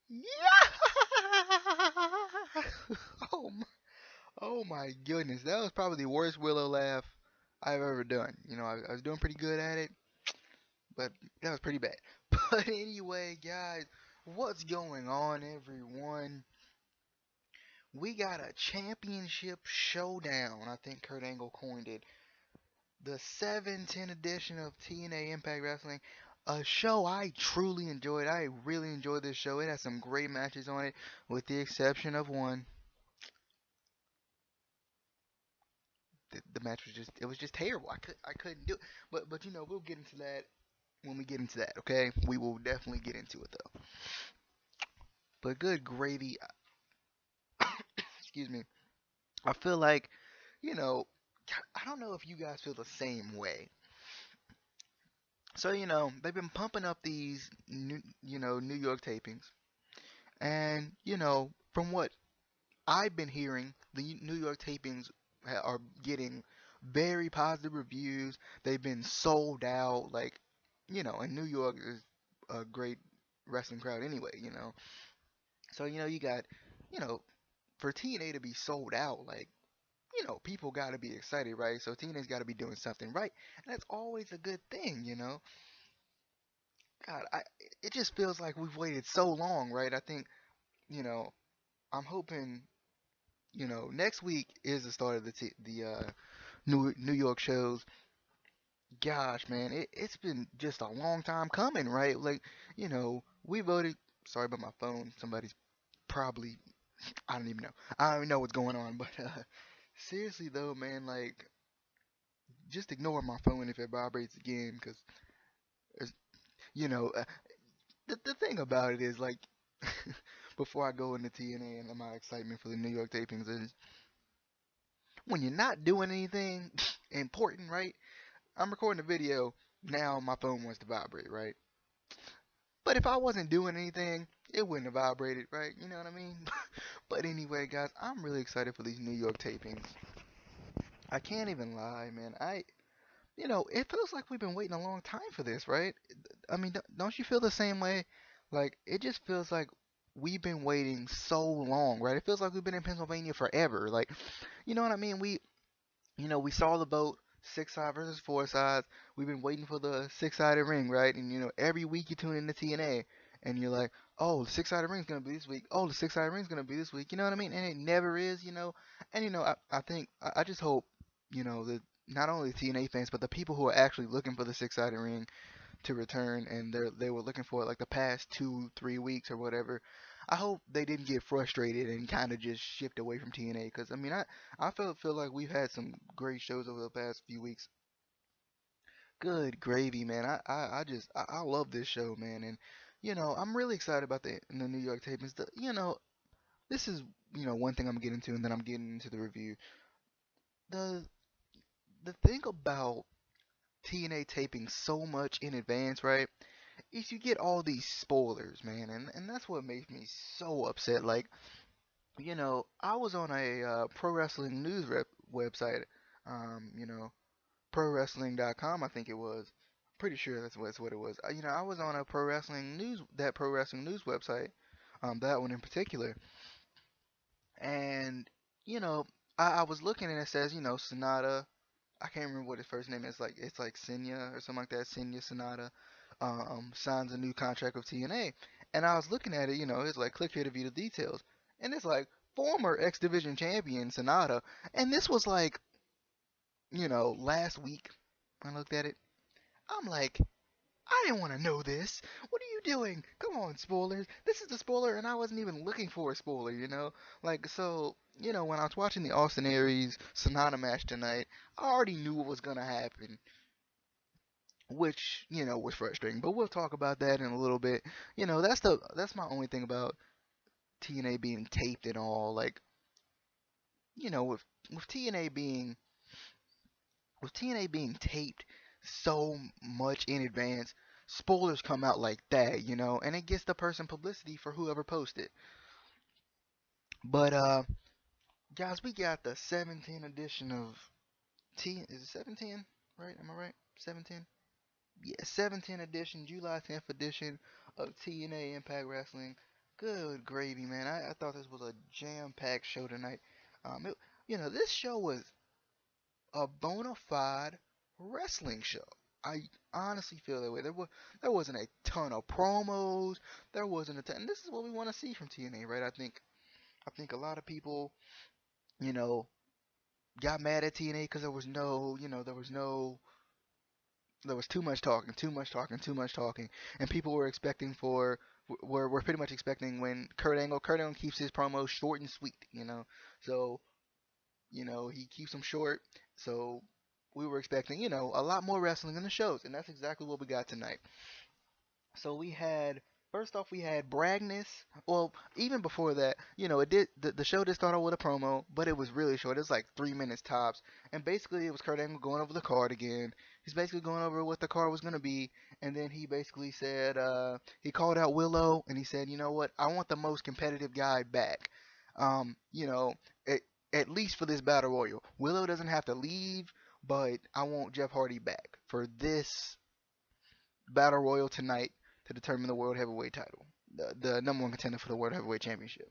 Yeah! Oh my, oh my goodness, that was probably the worst Willow laugh I've ever done. I was doing pretty good at it, but that was pretty bad. But anyway, guys, what's going on, everyone? We got a championship showdown. I think Kurt Angle coined it. The 710 edition of TNA Impact Wrestling. A show I truly enjoyed. I really enjoyed this show. It had some great matches on it, with the exception of one. The match was just terrible. I couldn't do it. But we'll get into that when we get into that. Okay, we will definitely get into it though. But good gravy. Excuse me. I feel like you know. I don't know if you guys feel the same way. So they've been pumping up these New York tapings, and from what I've been hearing, the New York tapings are getting very positive reviews. They've been sold out, like, and New York is a great wrestling crowd anyway. So, you got, you know, for TNA to be sold out, like, people got to be excited, right? So TNA's got to be doing something right, and that's always a good thing. God, it just feels like we've waited so long, right? I think, you know, I'm hoping, next week is the start of the New York shows. Gosh, man, it's been just a long time coming, right? Like, we voted. Sorry about my phone. Somebody's probably, I don't even know. I don't even know what's going on. But seriously though, man, like, just ignore my phone if it vibrates again, because you know, uh, the thing about it is, like, before I go into TNA and my excitement for the New York tapings is, when you're not doing anything important, right? I'm recording a video. Now my phone wants to vibrate, right? But if I wasn't doing anything, it wouldn't have vibrated, right? You know what I mean? But anyway, guys, I'm really excited for these New York tapings. I can't even lie, man. It feels like we've been waiting a long time for this, right? I mean, don't you feel the same way? Like, it just feels like we've been waiting so long, right? It feels like we've been in Pennsylvania forever. Like, you know what I mean? We saw the vote, six side versus four sides. We've been waiting for the six-sided ring, right? And every week you tune into TNA and you're like, oh, the six-sided ring's gonna be this week. Oh, the six-sided ring's gonna be this week. You know what I mean? And it never is. And I think I just hope, that not only the TNA fans, but the people who are actually looking for the six-sided ring to return, and they were looking for it like the past 2-3 weeks or whatever. I hope they didn't get frustrated and kind of just shift away from TNA, because I mean I feel like we've had some great shows over the past few weeks. Good gravy, man. I love this show, man, and I'm really excited about the New York tapings. This is one thing I'm getting to, and then I'm getting into the review. The the thing about TNA taping so much in advance, right? Is you get all these spoilers, man, and that's what makes me so upset. Like, I was on a pro wrestling news website, prowrestling.com, I think it was. Pretty sure that's what it was. I was on a pro wrestling news website, that one in particular, and you know, I was looking and it says, Sonata. I can't remember what his first name is. Like, it's like Senya or something like that. Senya Sonata signs a new contract with TNA, and I was looking at it. It's like, click here to view the details, and it's like former X Division champion Sonata, and this was like, last week. I looked at it. I'm like, I didn't want to know this. What are you doing? Come on, spoilers. This is the spoiler, and I wasn't even looking for a spoiler. Like, so, when I was watching the Austin Aries Sonata match tonight, I already knew what was going to happen, which, was frustrating. But we'll talk about that in a little bit. That's my only thing about TNA being taped and all. Like, with TNA being with TNA being taped so much in advance, spoilers come out like that, and it gets the person publicity for whoever posted. But guys, we got the 17 edition of is it 17? Right? Am I right? 17? Yeah, 17 edition, July 10th edition of TNA Impact Wrestling. Good gravy, man. I thought this was a jam-packed show tonight. It, this show was a bona fide wrestling show. I honestly feel that way. There wasn't a ton of promos. There wasn't a ton. And this is what we want to see from TNA, right? I think a lot of people, you know, got mad at TNA because there was too much talking, too much talking, too much talking, and people were expecting for were pretty much expecting when Kurt Angle keeps his promos short and sweet, so he keeps them short, so we were expecting a lot more wrestling in the shows, and that's exactly what we got tonight. So we had first off we had Bragness. Well, even before that, the show did start out with a promo, but it was really short. It was like 3 minutes tops, and basically it was Kurt Angle going over the card again. He's basically going over what the card was gonna be, and then he basically said he called out Willow, and he said, you know what, I want the most competitive guy back. Um, you know, at, at least for this battle royal, Willow doesn't have to leave, but I want Jeff Hardy back for this battle royal tonight to determine the world heavyweight title, the number one contender for the world heavyweight championship.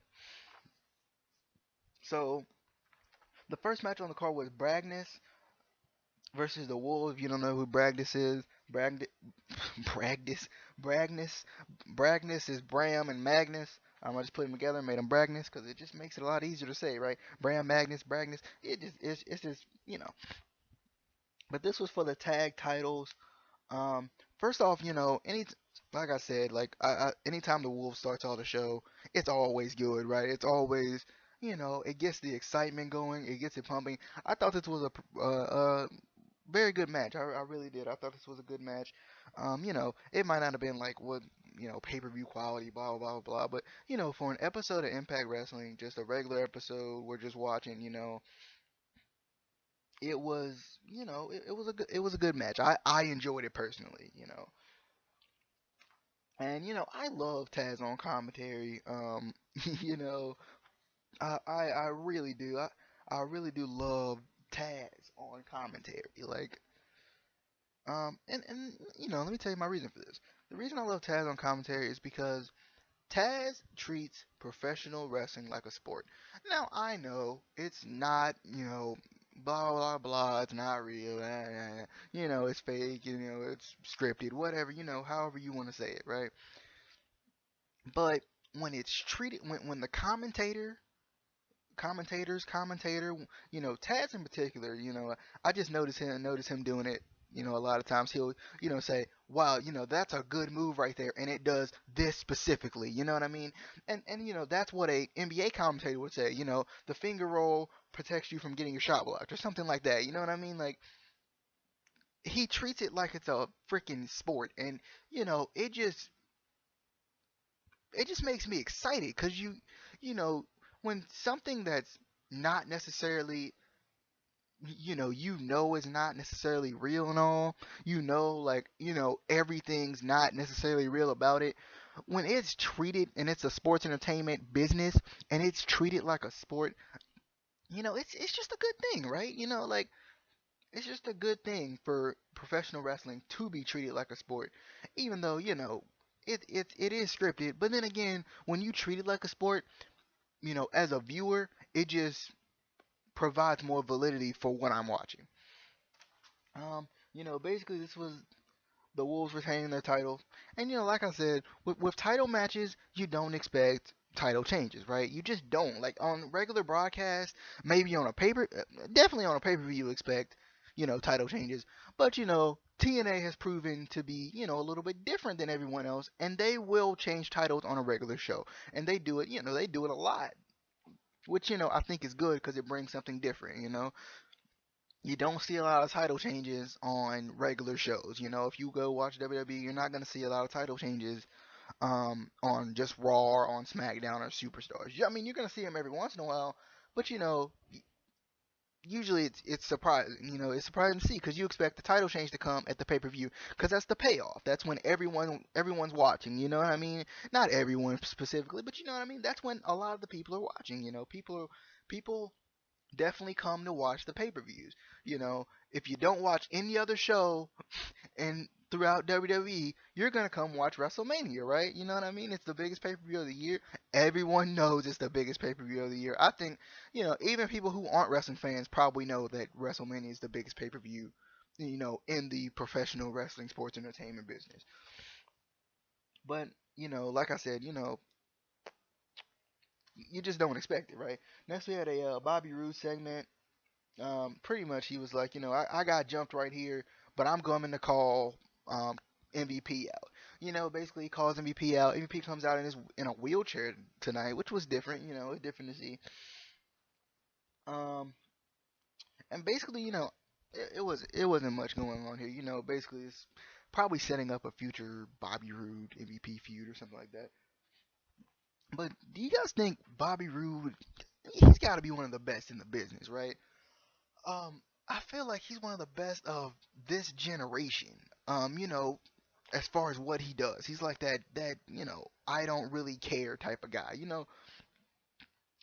So the first match on the card was Bragness versus the Wolves. If you don't know who Bragness is, Bragdis, Bragness, Bragness is Bram and Magnus. I just put them together and made them Bragness because it just makes it a lot easier to say, right? Bram, Magnus, Bragness. It's just But this was for the tag titles. Um, First off, like I said, anytime the Wolves starts all the show, it's always good, right? It's always, it gets the excitement going, it gets it pumping. I thought this was a very good match. I really did. I thought this was a good match. It might not have been like what, pay-per-view quality, blah, blah, blah, blah, but, for an episode of Impact Wrestling, just a regular episode, we're just watching, it was, it was a good match. I enjoyed it personally. And I love Taz on commentary. You know, I really do. I really do love Taz on commentary. Let me tell you my reason for this. The reason I love Taz on commentary is because Taz treats professional wrestling like a sport. Now I know it's not, blah blah blah. It's not real. It's fake. It's scripted. Whatever. However you want to say it, right? But when it's treated, when the commentator, Taz in particular, I just notice him doing it. A lot of times he'll, say, "Wow, that's a good move right there," and it does this specifically. You know what I mean? And that's what a NBA commentator would say. The finger roll protects you from getting your shot blocked, or something like that. You know what I mean? Like he treats it like it's a freaking sport, and it just makes me excited because you know when something that's not necessarily is not necessarily real and all, like everything's not necessarily real about it. When it's treated and it's a sports entertainment business and it's treated like a sport, it's just a good thing, right? Like it's just a good thing for professional wrestling to be treated like a sport, even though it is scripted. But then again, when you treat it like a sport, as a viewer, it just provides more validity for what I'm watching. Basically this was the Wolves retaining their titles, and like I said, with title matches, you don't expect title changes, right? You just don't. Like on regular broadcast, maybe on a definitely on a pay per view, you expect title changes, but TNA has proven to be, a little bit different than everyone else, and they will change titles on a regular show, and they do it, they do it a lot, which I think is good because it brings something different. You don't see a lot of title changes on regular shows. If you go watch WWE, you're not gonna see a lot of title changes on just Raw or on SmackDown or Superstars. I mean, you're gonna see them every once in a while, but usually it's surprising. It's surprising to see because you expect the title change to come at the pay per view because that's the payoff. That's when everyone's watching. You know what I mean? Not everyone specifically, but you know what I mean. That's when a lot of the people are watching. People definitely come to watch the pay-per-views. You know, if you don't watch any other show and throughout WWE, you're gonna come watch WrestleMania, right? You know what I mean? It's the biggest pay-per-view of the year. Everyone knows it's the biggest pay-per-view of the year. I think, even people who aren't wrestling fans probably know that WrestleMania is the biggest pay-per-view, in the professional wrestling sports entertainment business. But, like I said, you just don't expect it, right? Next, we had a Bobby Roode segment. Pretty much, he was like, I got jumped right here, but I'm going to call MVP out. Basically, he calls MVP out. MVP comes out in a wheelchair tonight, which was different. It's different to see. Um, and basically, it wasn't much going on here. Basically, it's probably setting up a future Bobby Roode MVP feud or something like that. But do you guys think Bobby Roode? He's got to be one of the best in the business, right? I feel like he's one of the best of this generation. As far as what he does, he's like that I don't really care type of guy.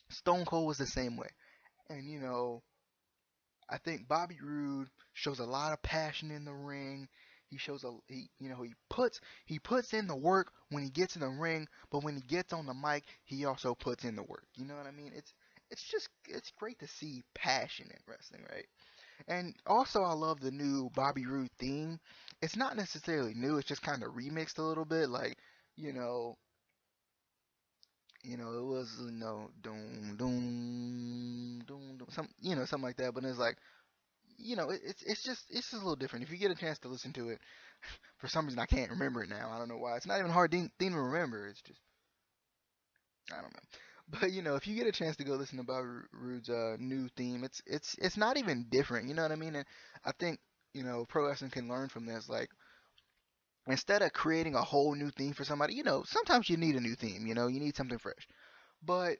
Stone Cold was the same way, and I think Bobby Roode shows a lot of passion in the ring. He shows he puts in the work when he gets in the ring, but when he gets on the mic, he also puts in the work. You know what I mean? It's great to see passion in wrestling, right? And also, I love the new Bobby Roode theme. It's not necessarily new; it's just kind of remixed a little bit. Like, you know, it was doom doom doom doom, something like that. But it's like, it's just a little different. If you get a chance to listen to it, for some reason I can't remember it now. I don't know why. It's not even a hard thing to remember. It's just I don't know. But if you get a chance to go listen to Bobby Roode's new theme, it's not even different. You know what I mean? And I think pro wrestling can learn from this. Like, instead of creating a whole new theme for somebody, sometimes you need a new theme. You need something fresh. But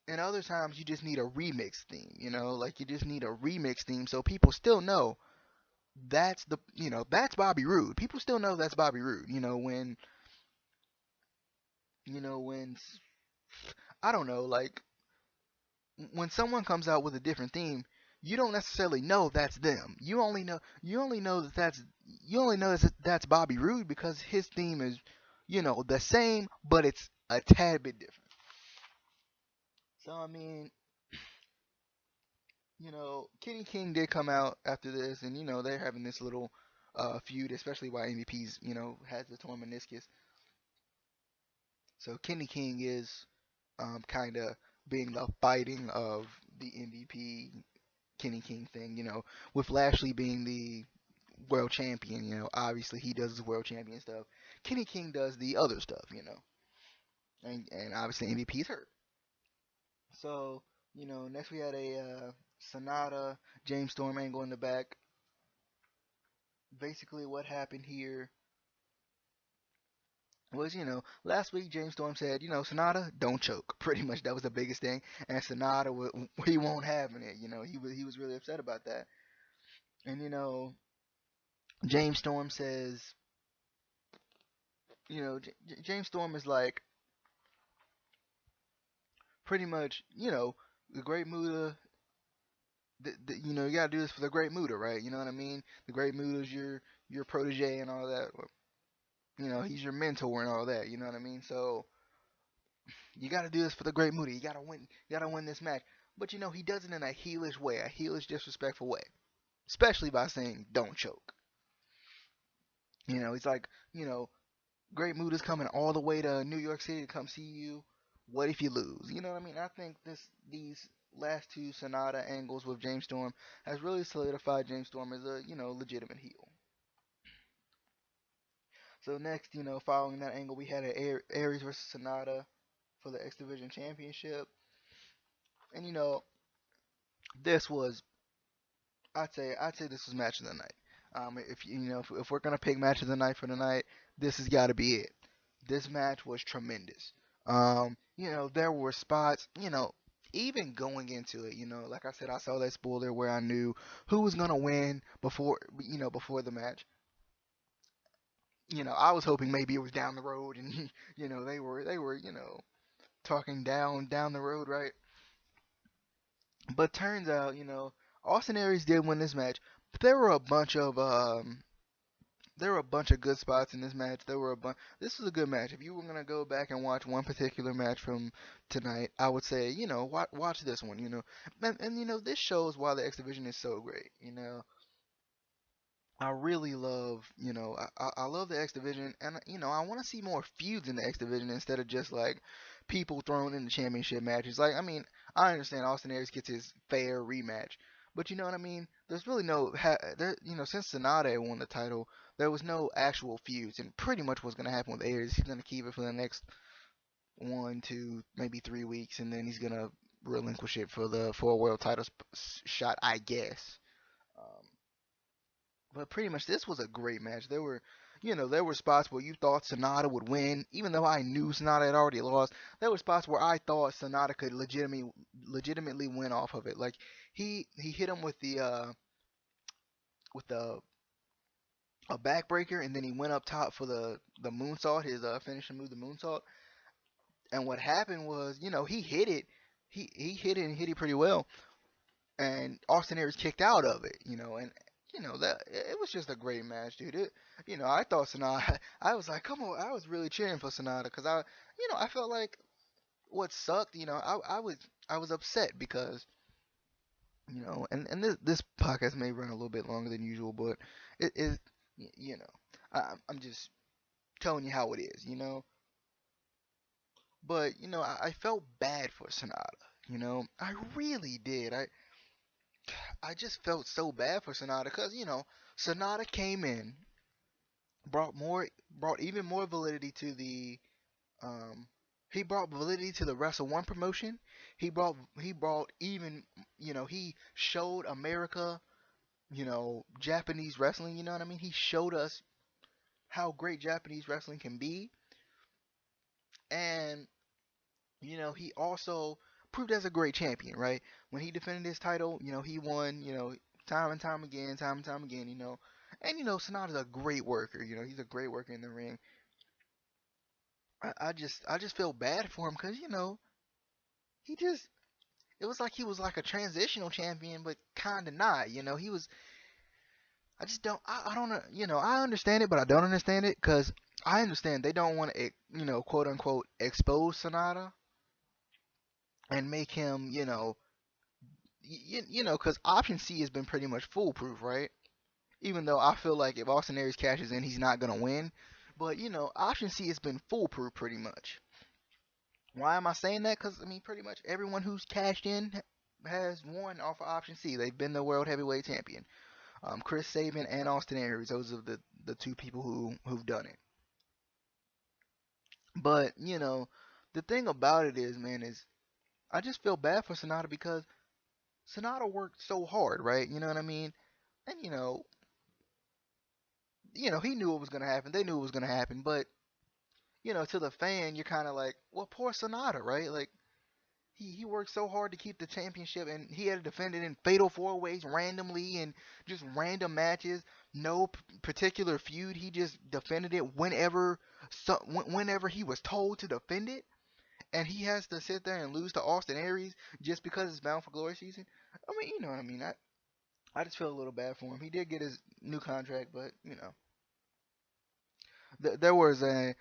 in other times, you just need a remix theme. Like, you just need a remix theme so people still know that's Bobby Roode. People still know that's Bobby Roode. When I don't know, like, when someone comes out with a different theme, you don't necessarily know that's them. You only know that's Bobby Roode because his theme is, the same, but it's a tad bit different. So I mean, Kenny King did come out after this, and they're having this little feud, especially while MVP's has the torn meniscus. So Kenny King is kind of being the fighting of the MVP Kenny King thing, with Lashley being the world champion, obviously he does his world champion stuff. Kenny King does the other stuff, and obviously MVP's hurt. So, next we had a Sonata James Storm angle in the back. Basically, what happened here was, last week James Storm said, Sonata, don't choke. Pretty much that was the biggest thing, and Sonata, he won't have it. He was really upset about that. And James Storm says, James Storm is like, pretty much, the Great Muta. You gotta do this for the Great Muta, right? You know what I mean? The Great Muta's your protege and all that. He's your mentor and all that. You know what I mean? So you gotta do this for the Great Muta. You gotta win. You gotta win this match. But he does it in a heelish way, a heelish, disrespectful way, especially by saying "don't choke." He's like, Great Muta's coming all the way to New York City to come see you. What if you lose? You know what I mean? I think these last two Sonata angles with James Storm has really solidified James Storm as a legitimate heel. So next, following that angle, we had a Aries versus Sonata for the X Division Championship, and this was I'd say this was match of the night. If if we're gonna pick match of the night for the night, this has got to be it. This match was tremendous. There were spots, even going into it, like I said, I saw that spoiler where I knew who was gonna win before the match. I was hoping maybe it was down the road, and they were talking down the road, right? But turns out, Austin Aries did win this match. But there were a bunch of good spots in this match. There were a bunch. This was a good match. If you were gonna go back and watch one particular match from tonight, I would say, watch this one. And this shows why the X Division is so great. I really love, I love the X Division, and I want to see more feuds in the X Division instead of just like people thrown in the championship matches. Like, I mean, I understand Austin Aries gets his fair rematch, but you know what I mean? There's really since Sonata won the title, there was no actual feuds, and pretty much what's gonna happen with Aries, he's gonna keep it for the next 1, 2, maybe 3 weeks, and then he's gonna relinquish it for a world title shot, I guess. Um, but pretty much this was a great match. There were spots where you thought Sonata would win, even though I knew Sonata had already lost. There were spots where I thought Sonata could legitimately win off of it. Like he hit him with the a backbreaker, and then he went up top for the moonsault, his finishing move, the moonsault. And what happened was, he hit it. He hit it and hit it pretty well, and Austin Aries kicked out of it, and that it was just a great match, dude. I thought Sonata. I was like, come on, I was really cheering for Sonata because I felt like what sucked, I was upset because, and this podcast may run a little bit longer than usual, but it is, I'm just telling you how it is, but I felt bad for Sonata, I really did. I just felt so bad for Sonata because Sonata came in, brought even more validity to the um he brought validity to the Wrestle One promotion. He brought even he showed America Japanese wrestling. You know what I mean? He showed us how great Japanese wrestling can be, and he also proved as a great champion, right? When he defended his title, he won, time and time again, time and time again, And Sonata's a great worker, he's a great worker in the ring. I just feel bad for him because, he just it was like he was like a transitional champion, but kind of not, he was. I just don't. I don't know. I understand it, but I don't understand it because I understand they don't want to, quote unquote, expose Sonata and make him, because Option C has been pretty much foolproof, right? Even though I feel like if Austin Aries cashes in, he's not gonna win. But Option C has been foolproof pretty much. Why am I saying that? Because I mean, pretty much everyone who's cashed in has won off of Option C. They've been the world heavyweight champion. Chris Sabin and Austin Aries, those are the two people who've done it. But the thing about it is, man, is I just feel bad for Sonata because Sonata worked so hard, right? You know what I mean? And he knew it was gonna happen. They knew it was gonna happen, but to the fan, you're kind of like, well, poor Sonata, right? Like he worked so hard to keep the championship, and he had to defend it in fatal four ways randomly and just random matches. No particular feud. He just defended it whenever he was told to defend it, and he has to sit there and lose to Austin Aries just because it's Bound for Glory season. I mean, you know what I mean. I just feel a little bad for him. He did get his new contract, but there was a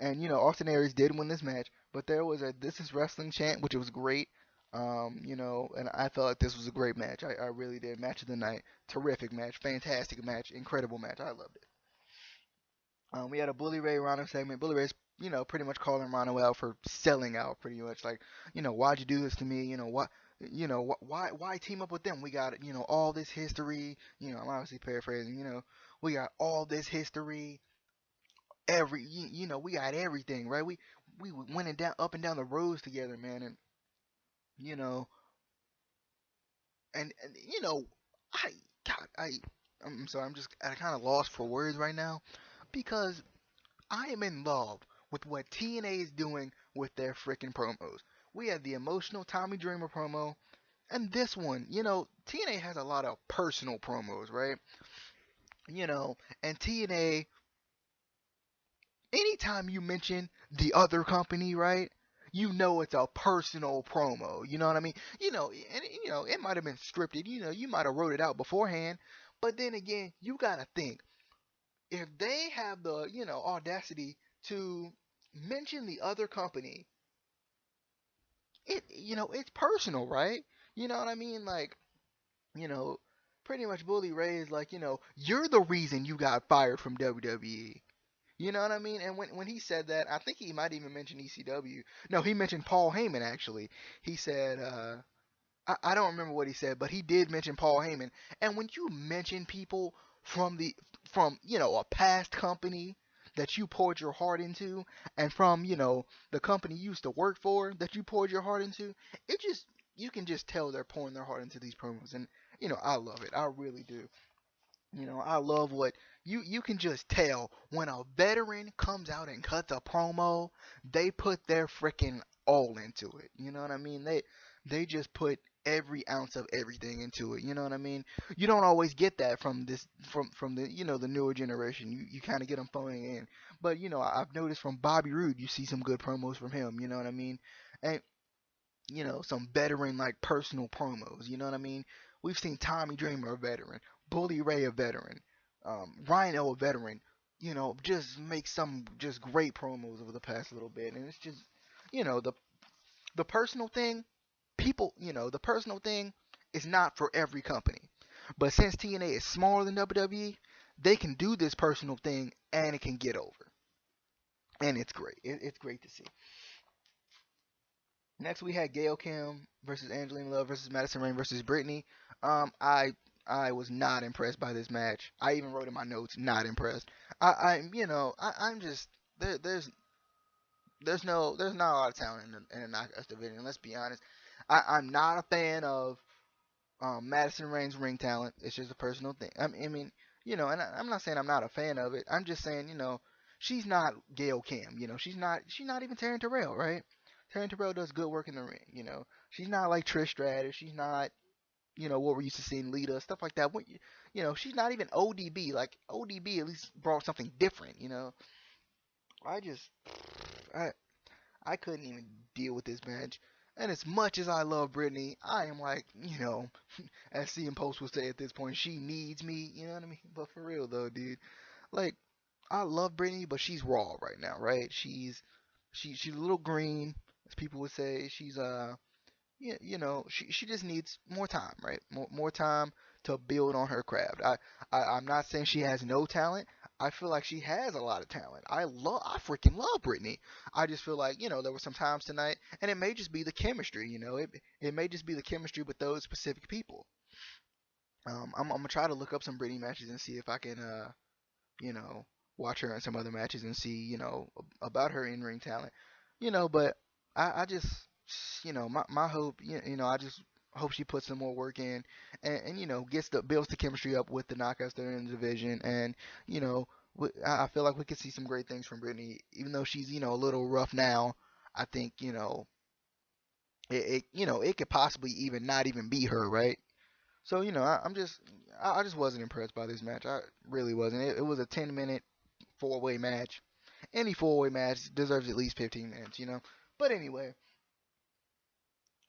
and Austin Aries did win this match, but there was a "This is Wrestling" chant, which was great. And I felt like this was a great match. I really did. Match of the night, terrific match, fantastic match, incredible match. I loved it. We had a Bully Ray Rhino segment. Bully Ray's pretty much calling Rhino out for selling out, pretty much like why'd you do this to me? What. Why team up with them? We got all this history. I'm obviously paraphrasing. We got all this history, we got everything, right? We went and down up and down the roads together, man, and you know, and I God, I'm sorry, I'm just kind of lost for words right now because I am in love with what TNA is doing with their freaking promos. We had the emotional Tommy Dreamer promo, and this one, TNA has a lot of personal promos, right? And TNA, anytime you mention the other company, right? you know it's a personal promo. You know what I mean? And it might have been scripted. You might have wrote it out beforehand. But then again, you gotta think if they have the audacity to mention the other company, it's personal, right? You know what I mean? Like, you know, pretty much Bully Ray is like, you're the reason you got fired from WWE. You know what I mean? And when he said that, I think he might even mention ECW. No, he mentioned Paul Heyman actually. He said, I don't remember what he said, but he did mention Paul Heyman. And when you mention people from a past company that you poured your heart into, and from the company you used to work for that you poured your heart into, it just you can just tell they're pouring their heart into these promos, and I love it. I really do. I love what you can just tell when a veteran comes out and cuts a promo, they put their freaking all into it. You know what I mean? They just put every ounce of everything into it. You know what I mean? You don't always get that from the the newer generation. You kind of get them phoning in. But I've noticed from Bobby Roode, you see some good promos from him. You know what I mean? And some veteran like personal promos. You know what I mean? We've seen Tommy Dreamer, a veteran, Bully Ray, a veteran, Rhino, a veteran. Just make some just great promos over the past little bit, and it's just, the personal thing. People, the personal thing is not for every company, but since TNA is smaller than WWE, they can do this personal thing and it can get over, and it's great. It's great to see. Next, we had Gail Kim versus Angelina Love versus Madison Rayne versus Brittany. I was not impressed by this match. I even wrote in my notes, not impressed. I'm just there's not a lot of talent in the Knockouts division. Let's be honest. I'm not a fan of Madison Rayne's ring talent. It's just a personal thing. I mean, and I'm not saying I'm not a fan of it. I'm just saying, she's not Gail Kim. She's not even Taryn Terrell, right? Taryn Terrell does good work in the ring. She's not like Trish Stratus. She's not, what we're used to seeing Lita, stuff like that. She's not even ODB. Like ODB at least brought something different. I just, I, I couldn't even deal with this match. And as much as I love Brittany, I am like, as CM Post would say at this point, she needs me. You know what I mean? But for real though, dude, like, I love Brittany, but she's raw right now, right? She's a little green, as people would say. She's yeah, she just needs more time, right? More time to build on her craft. I'm not saying she has no talent. I feel like she has a lot of talent. I freaking love Brittany. I just feel like, there were some times tonight, and it may just be the chemistry, it may just be the chemistry with those specific people. I'm gonna try to look up some Brittany matches and see if I can, you know, watch her in some other matches and see, about her in ring talent, but I just, my hope, I just hope she puts some more work in, and gets the builds the chemistry up with the knockouts that are in the division, and you know, I feel like we could see some great things from Brittany, even though she's a little rough now. I think it could possibly even not even be her, right? So I just wasn't impressed by this match. I really wasn't. It was a 10-minute four-way match. Any four-way match deserves at least 15 minutes, But anyway,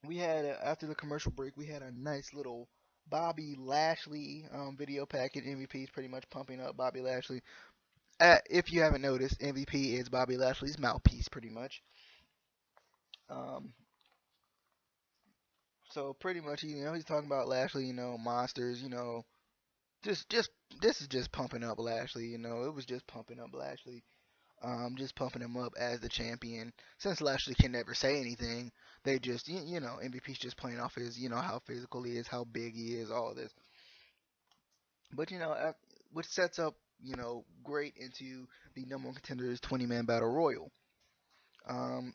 we had after the commercial break, we had a nice little Bobby Lashley video package. MVP is pretty much pumping up Bobby Lashley. If you haven't noticed, MVP is Bobby Lashley's mouthpiece, pretty much. Um, so pretty much, he's talking about Lashley, monsters, just this is just pumping up Lashley. It was just pumping up Lashley. Just pumping him up as the champion. Since Lashley can never say anything, they just, MVP's just playing off his, how physical he is, how big he is, all this. But which sets up, great into the number one contenders 20-man battle royal. Um,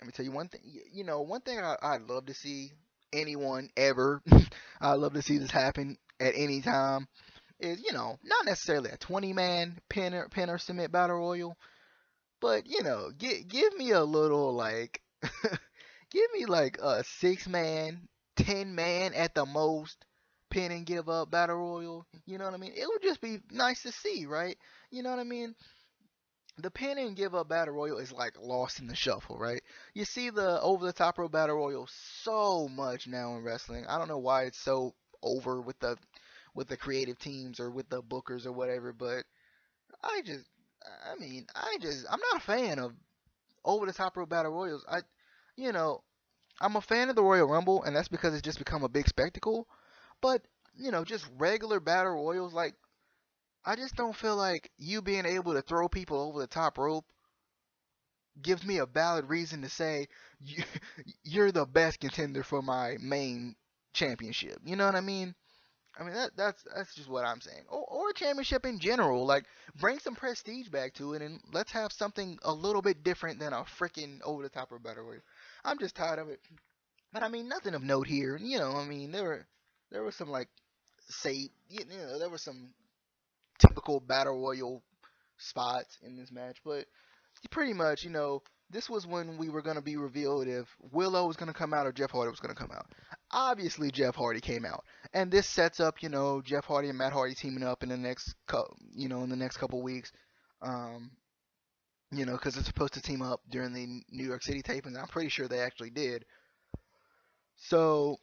Let me tell you one thing. One thing I'd love to see anyone ever. I'd love to see this happen at any time. Is not necessarily a 20-man pin or submit battle royal, but give me a little like give me like a 6-man, 10-man at the most pin and give up battle royal. You know what I mean? It would just be nice to see, right? You know what I mean? the pin and give up battle royal is like lost in the shuffle, right? You see the over the top rope battle royal so much now in wrestling. I don't know why it's so over with the creative teams or with the bookers or whatever, but I just I'm not a fan of over the top rope battle royals. You know, I'm a fan of the Royal Rumble, and that's because it's just become a big spectacle. But just regular battle royals, like I just don't feel like you being able to throw people over the top rope gives me a valid reason to say you, you're the best contender for my main championship. You know what I mean? I mean that's just what I'm saying. Or a championship in general. Like bring some prestige back to it and let's have something a little bit different than a freaking over the top or battle royal. I'm just tired of it. But I mean nothing of note here. I mean there were some like say there were some typical battle royal spots in this match, but pretty much, this was when we were going to be revealed if Willow was going to come out or Jeff Hardy was going to come out. Obviously, Jeff Hardy came out, and this sets up, Jeff Hardy and Matt Hardy teaming up in the in the next couple weeks. Um, because they're supposed to team up during the New York City tapings. I'm pretty sure they actually did. So,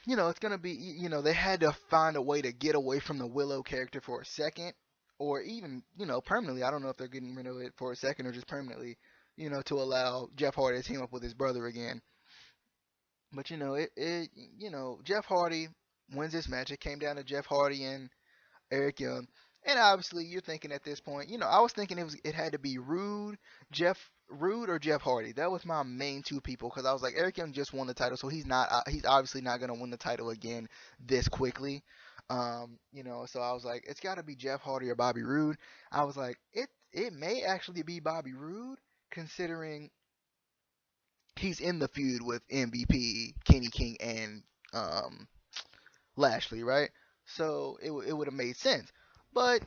it's gonna be, they had to find a way to get away from the Willow character for a second, or even, permanently. I don't know if they're getting rid of it for a second or just permanently, to allow Jeff Hardy to team up with his brother again. But Jeff Hardy wins this match. It came down to Jeff Hardy and Eric Young. And obviously, you're thinking at this point, I was thinking it had to be Rude or Jeff Hardy. That was my main two people because I was like, Eric Young just won the title, so he's obviously not gonna win the title again this quickly. So I was like, it's got to be Jeff Hardy or Bobby Roode. I was like, it may actually be Bobby Roode considering he's in the feud with MVP, Kenny King, and um, Lashley, right? So it would have made sense. But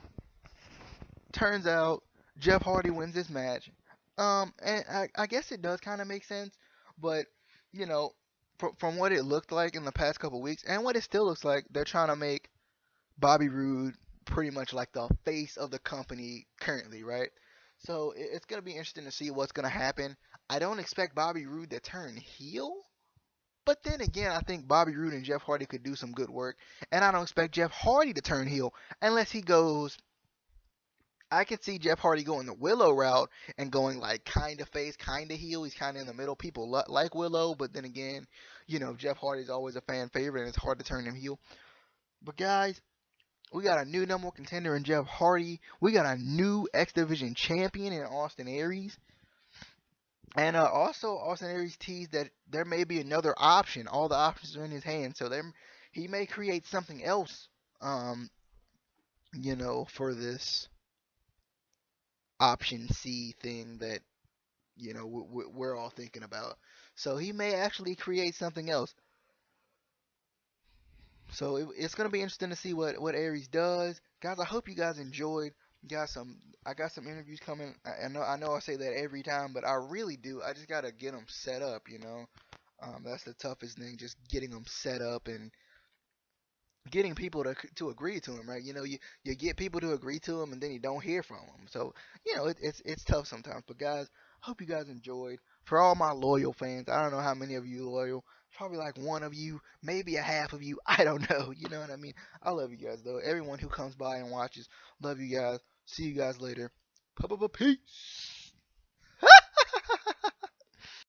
turns out Jeff Hardy wins this match. And I guess it does kind of make sense, but you know, from what it looked like in the past couple weeks and what it still looks like, they're trying to make Bobby Roode pretty much like the face of the company currently, right? So it's gonna be interesting to see what's gonna happen. I don't expect Bobby Roode to turn heel, but then again, I think Bobby Roode and Jeff Hardy could do some good work, and I don't expect Jeff Hardy to turn heel unless he goes. I could see Jeff Hardy going the Willow route and going like kind of face, kind of heel. He's kind of in the middle. People like Willow, but then again, Jeff Hardy's always a fan favorite, and it's hard to turn him heel. But guys, we got a new number one contender in Jeff Hardy. We got a new X Division champion in Austin Aries. And also, Austin Aries teased that there may be another option. All the options are in his hand, so he may create something else. Um, for this option C thing that we're all thinking about. So he may actually create something else. So it's gonna be interesting to see what Aries does, guys. I hope you guys enjoyed. I got some interviews coming. I know I say that every time, but I really do. I just gotta get them set up. That's the toughest thing, just getting them set up and getting people to agree to them, right? You get people to agree to them, and then you don't hear from them. So it's tough sometimes. But guys, hope you guys enjoyed. For all my loyal fans, I don't know how many of you loyal. Probably like one of you, maybe a half of you. I don't know. You know what I mean? I love you guys though. Everyone who comes by and watches, love you guys. See you guys later. Peace.